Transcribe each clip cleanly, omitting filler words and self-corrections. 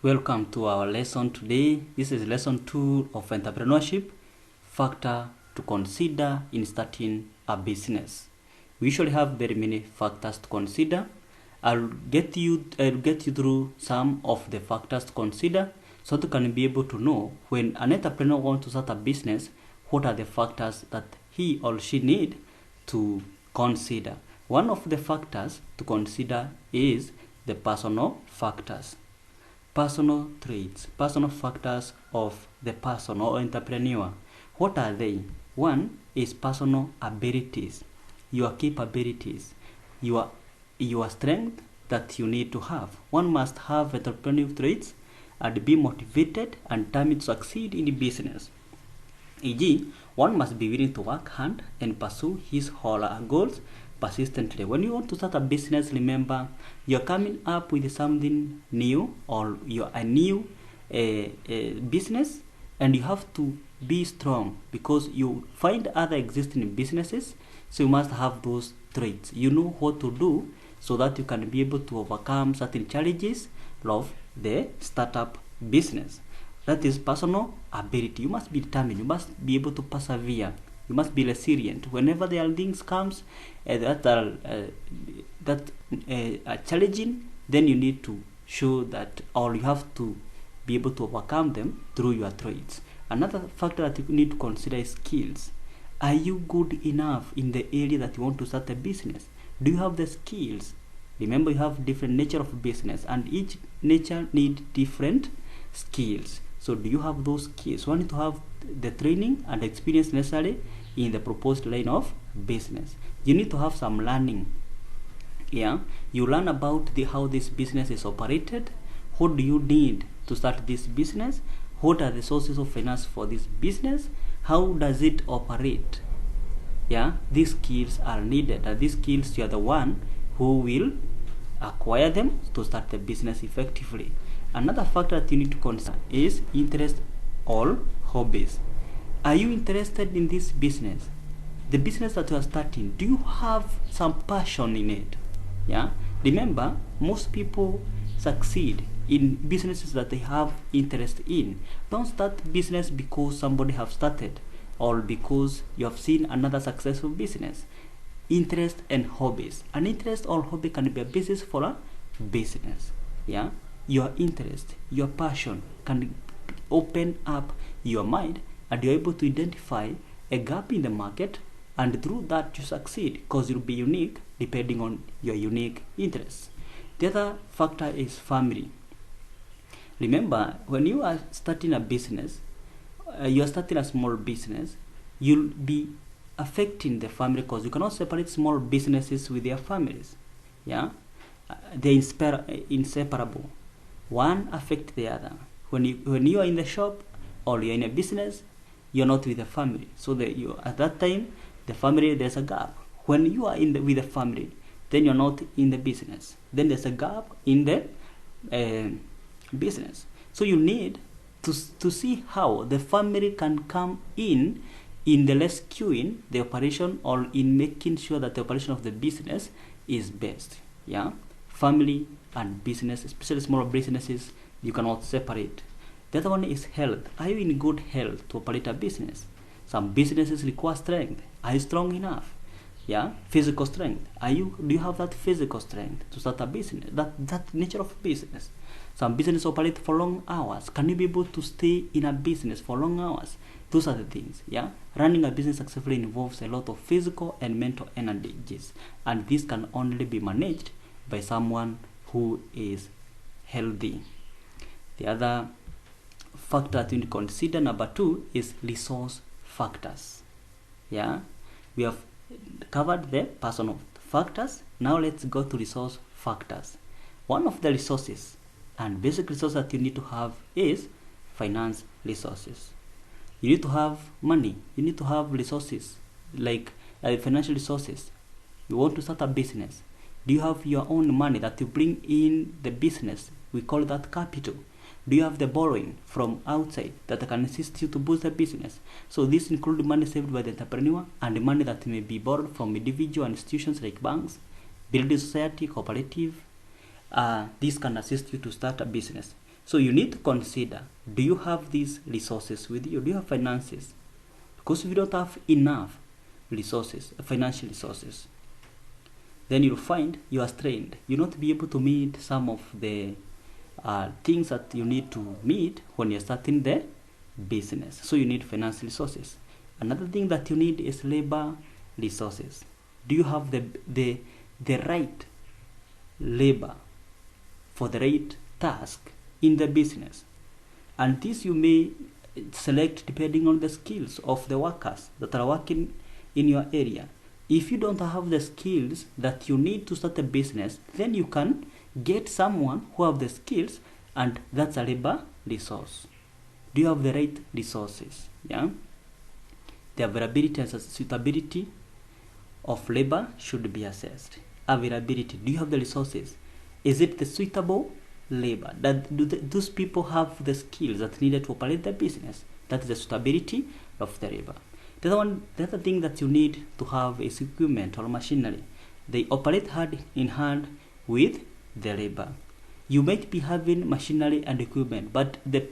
Welcome to our lesson today. This is lesson 2 of entrepreneurship, factor to consider in starting a business. We usually have very many factors to consider. I'll get you through some of the factors to consider so that you can be able to know when an entrepreneur wants to start a business, what are the factors that he or she need to consider. One of the factors to consider is the personal factors. Personal traits, personal factors of the person or entrepreneur. What are they? One is personal abilities, your capabilities, your strength that you need to have. One must have entrepreneurial traits and be motivated and determined to succeed in the business. E.g., one must be willing to work hard and pursue his or her goals persistently. When you want to start a business, remember you're coming up with something new, or you're a new business, and you have to be strong because you find other existing businesses. So you must have those traits. You know what to do so that you can be able to overcome certain challenges of the startup business. That is personal ability. You must be determined. You must be able to persevere. You must be resilient. Whenever there are things comes that are challenging, then you need to show that, or you have to be able to overcome them through your traits. Another factor that you need to consider is skills. Are you good enough in the area that you want to start a business? Do you have the skills? Remember, you have different nature of business, and each nature need different skills. So do you have those skills? You need to have the training and experience necessary in the proposed line of business. You need to have some learning. You learn about how this business is operated. What do you need to start this business? What are the sources of finance for this business? How does it operate? These skills are needed, and these skills, you are the one who will acquire them to start the business effectively. Another factor that you need to consider is interest or hobbies. Are you interested in this business? The business that you are starting, do you have some passion in it? Remember, most people succeed in businesses that they have interest in. Don't start business because somebody have started or because you have seen another successful business. Interest and hobbies. An interest or hobby can be a basis for a business. Your interest, your passion can open up your mind, and you're able to identify a gap in the market, and through that you succeed because you'll be unique depending on your unique interests. The other factor is family. Remember, when you are starting a business, you are starting a small business, you'll be affecting the family because you cannot separate small businesses with their families. They're inseparable. One affects the other. When you are in the shop or you're in a business, you're not with the family. So at that time, the family, there's a gap. When you are with the family, then you're not in the business. Then there's a gap in the business. So you need to see how the family can come in the rescuing the operation, or in making sure that the operation of the business is best. Family and business, especially small businesses, you cannot separate. The other one is health. Are you in good health to operate a business? Some businesses require strength. Are you strong enough? Physical strength. Do you have that physical strength to start a business? That nature of business. Some business operate for long hours. Can you be able to stay in a business for long hours? Those are the things. Running a business successfully involves a lot of physical and mental energies, and this can only be managed by someone who is healthy. The other factor that you need to consider, number 2, is resource factors. We have covered the personal factors. Now let's go to resource factors. One of the resources and basic resource that you need to have is finance resources. You need to have money. You need to have resources like financial resources. You want to start a business. Do you have your own money that you bring in the business? We call that capital. Do you have the borrowing from outside that can assist you to boost the business? So this includes money saved by the entrepreneur and money that may be borrowed from individual institutions like banks, building society, cooperative. This can assist you to start a business. So you need to consider, do you have these resources with you? Do you have finances? Because if you don't have enough resources, financial resources, then you'll find you are strained. You'll not be able to meet some of the things that you need to meet when you're starting the business. So you need financial resources. Another thing that you need is labor resources. Do you have the right labor for the right task in the business? And this you may select depending on the skills of the workers that are working in your area. If you don't have the skills that you need to start a business, then you can get someone who have the skills, and that's a labor resource. Do you have the right resources? Yeah. The availability and suitability of labor should be assessed. Availability. Do you have the resources? Is it the suitable labor? Those people have the skills that needed to operate the business? That is the suitability of the labor. The other thing that you need to have is equipment or machinery. They operate hand in hand with the labor. You might be having machinery and equipment, but the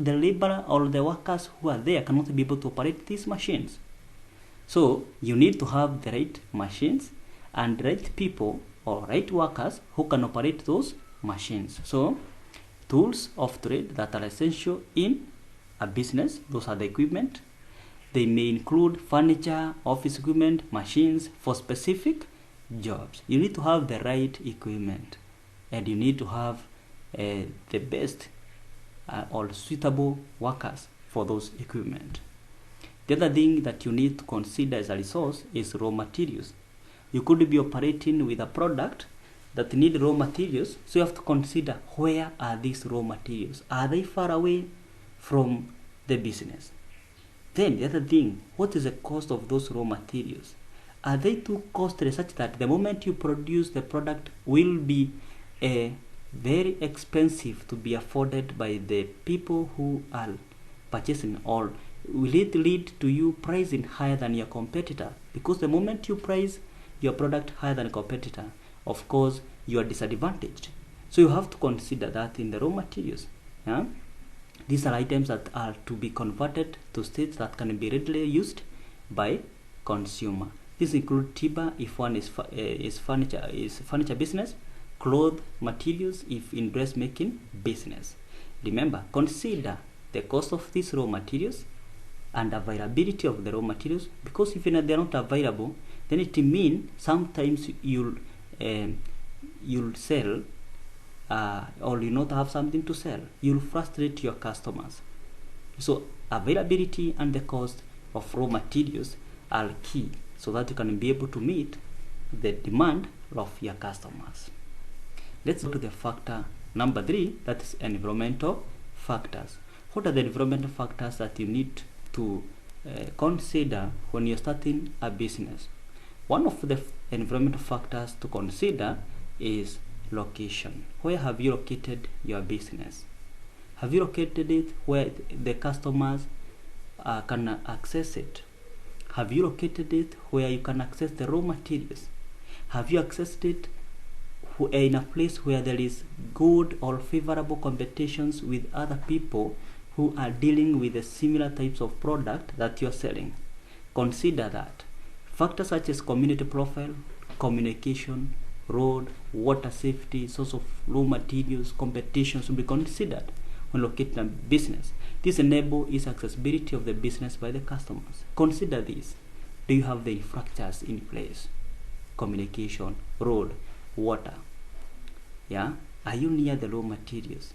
labor or the workers who are there cannot be able to operate these machines. So you need to have the right machines and right people or right workers who can operate those machines. So tools of trade that are essential in a business, those are the equipment. They may include furniture, office equipment, machines for specific jobs. You need to have the right equipment, and you need to have the best or suitable workers for those equipment. The other thing that you need to consider as a resource is raw materials. You could be operating with a product that need raw materials, so you have to consider, where are these raw materials? Are they far away from the business? Then the other thing, what is the cost of those raw materials? Are they too costly such that the moment you produce the product will be very expensive to be afforded by the people who are purchasing, or will it lead to you pricing higher than your competitor? Because the moment you price your product higher than a competitor, of course you are disadvantaged. So you have to consider that in the raw materials. Yeah? These are items that are to be converted to states that can be readily used by consumer. These include timber if one is furniture business, cloth materials if in dressmaking business. Remember, consider the cost of these raw materials and availability of the raw materials, because if they are not available, then it means sometimes you'll sell or you not have something to sell. You'll frustrate your customers. So availability and the cost of raw materials are key, so that you can be able to meet the demand of your customers. Let's go to the factor number 3, that is environmental factors. What are the environmental factors that you need to consider when you're starting a business? One of the environmental factors to consider is location. Where have you located your business? Have you located it where the customers can access it? Have you located it where you can access the raw materials? Have you accessed it in a place where there is good or favorable competitions with other people who are dealing with the similar types of product that you're selling? Consider that. Factors such as community profile, communication, road, water safety, source of raw materials, competitions will be considered when locating a business. This enables its accessibility of the business by the customers. Consider this. Do you have the infrastructures in place? Communication, road, water. Yeah? Are you near the raw materials?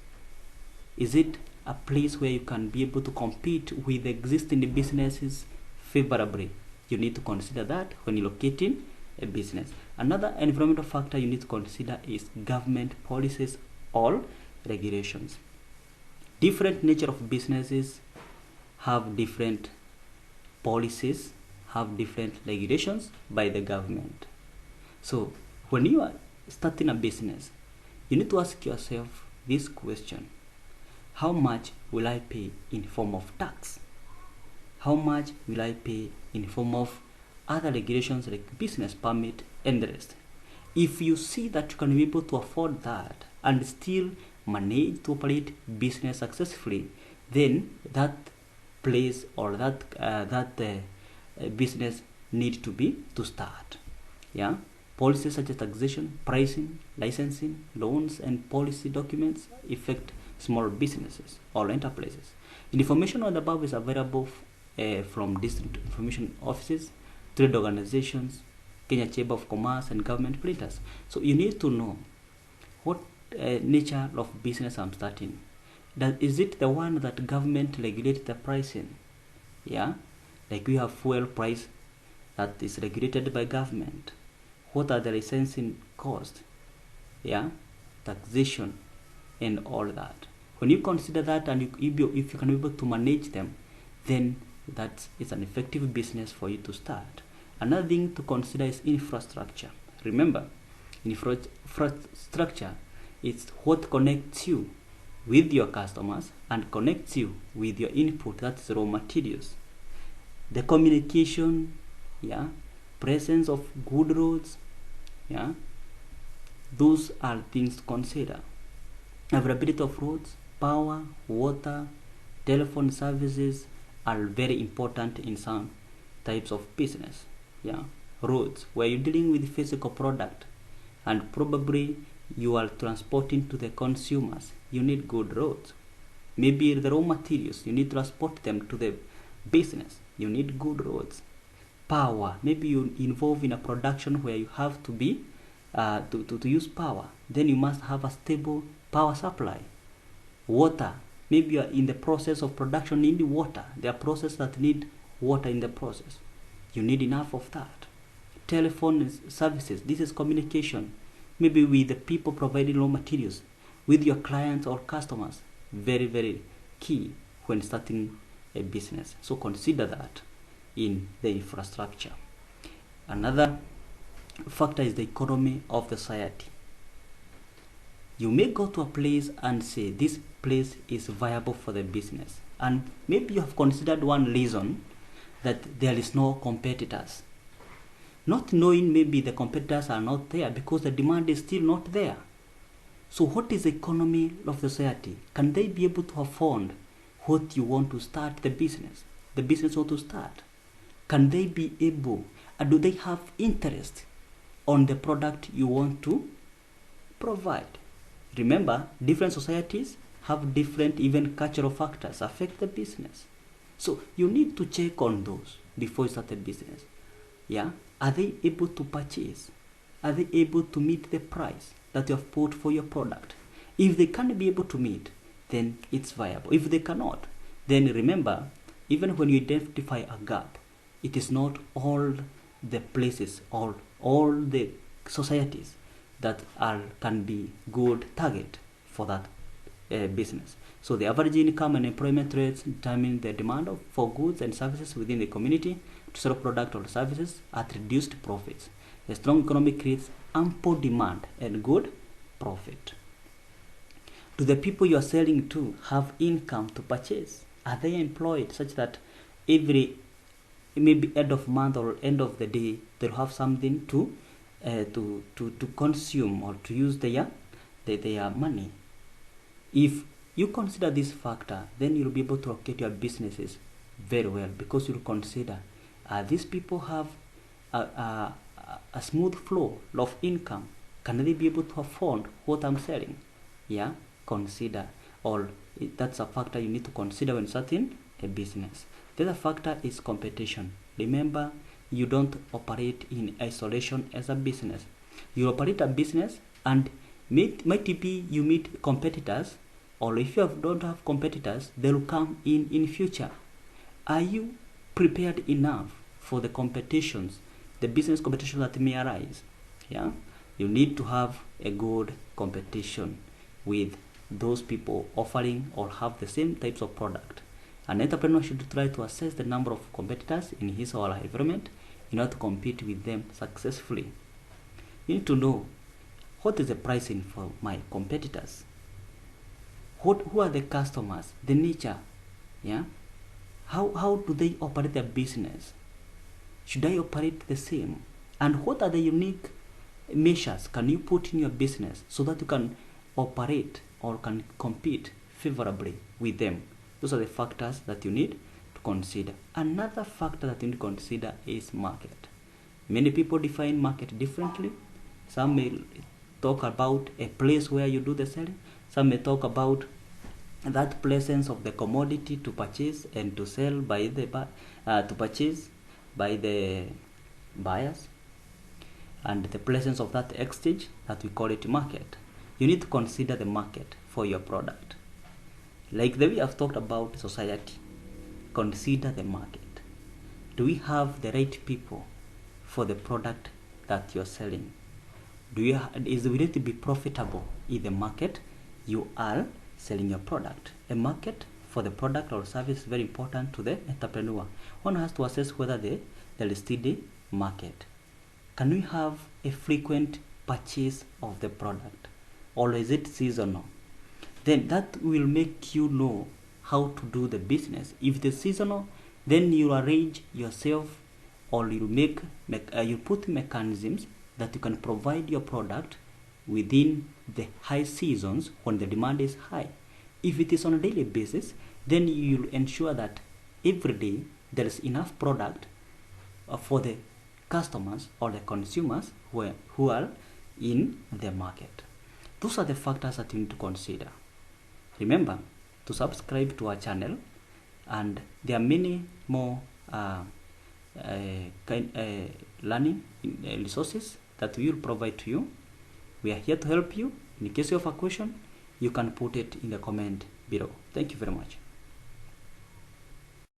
Is it a place where you can be able to compete with existing businesses favorably? You need to consider that when you're locating a business. Another environmental factor you need to consider is government policies or regulations. Different nature of businesses have different policies, have different regulations by the government. So when you are starting a business, you need to ask yourself this question: how much will I pay in form of tax? How much will I pay in form of other regulations like business permit and the rest? If you see that you can be able to afford that and still manage to operate business successfully, then that place or that business need to start. Yeah, policies such as taxation, pricing, licensing, loans, and policy documents affect small businesses or enterprises. Information on the above is available from district information offices, trade organizations, Kenya Chamber of Commerce, and government printers. So you need to know what nature of business I'm starting. Is it the one that government regulates the pricing? Yeah, like we have fuel price that is regulated by government. What are the licensing costs? Yeah, taxation, and all that. When you consider that, and if you can be able to manage them, then that is an effective business for you to start. Another thing to consider is infrastructure. Remember, infrastructure is what connects you with your customers and connects you with your input, that's raw materials. The communication, yeah, presence of good roads, yeah, those are things to consider. Availability of roads, power, water, telephone services are very important in some types of business. Yeah, roads, where you're dealing with physical product and probably you are transporting to the consumers, you need good roads. Maybe the raw materials, you need to transport them to the business, you need good roads. Power, maybe you involve in a production where you have to be to use power, then you must have a stable power supply. Water, maybe you are in the process of production, need water. There are processes that need water in the process, you need enough of that. Telephone services, this is communication, maybe with the people providing raw materials, with your clients or customers. Very, very key when starting a business. So consider that in the infrastructure. Another factor is the economy of the society. You may go to a place and say this place is viable for the business, and maybe you have considered one reason that there is no competitors, not knowing maybe the competitors are not there because the demand is still not there. So what is the economy of the society? Can they be able to afford what you want to start the business want to start? Can they be able, and do they have interest on the product you want to provide? Remember, different societies have different even cultural factors affect the business. So you need to check on those before you start a business. Yeah, are they able to purchase? Are they able to meet the price that you have put for your product? If they can't be able to meet, then it's viable. If they cannot, then remember, even when you identify a gap, it is not all the places or all the societies that can be good target for that business. So the average income and employment rates determine the demand for goods and services within the community to sell product or services at reduced profits. A strong economy creates ample demand and good profit. Do the people you are selling to have income to purchase? Are they employed such that every maybe end of month or end of the day they'll have something to consume or to use their money? If you consider this factor, then you'll be able to locate your businesses very well, because you'll consider these people have a smooth flow of income. Can they be able to afford what I'm selling? Yeah, consider all. That's a factor you need to consider when starting a business. The other factor is competition. Remember, you don't operate in isolation as a business. You operate a business, and might be you meet competitors, or if you don't have competitors, they will come in future. Are you prepared enough for the competitions, the business competition that may arise? Yeah, you need to have a good competition with those people offering or have the same types of product. An entrepreneur should try to assess the number of competitors in his or her environment in order to compete with them successfully. You need to know, what is the pricing for my competitors? Who are the customers? The nature, yeah. How do they operate their business? Should I operate the same? And what are the unique measures can you put in your business so that you can operate or can compete favorably with them. Those are the factors that you need to consider. Another factor that you need to consider is market. Many people define market differently. Some may talk about a place where you do the selling. Some may talk about that presence of the commodity to purchase and to sell by the to purchase by the buyers, and the presence of that exchange that we call it market. You need to consider the market for your product. Like the way I've talked about society, consider the market. Do we have the right people for the product that you're selling? Is it going to be profitable in the market you are selling your product? A market for the product or service is very important to the entrepreneur. One has to assess whether there is steady market. Can we have a frequent purchase of the product, or is it seasonal? Then that will make you know how to do the business. If it is seasonal, then you arrange yourself, or you put mechanisms that you can provide your product within the high seasons when the demand is high. If it is on a daily basis, then you'll ensure that every day there is enough product for the customers or the consumers who are in the market. Those are the factors that you need to consider. Remember to subscribe to our channel, and there are many more learning resources that we will provide to you. We are here to help you. In case you have a question, you can put it in the comment below. Thank you very much.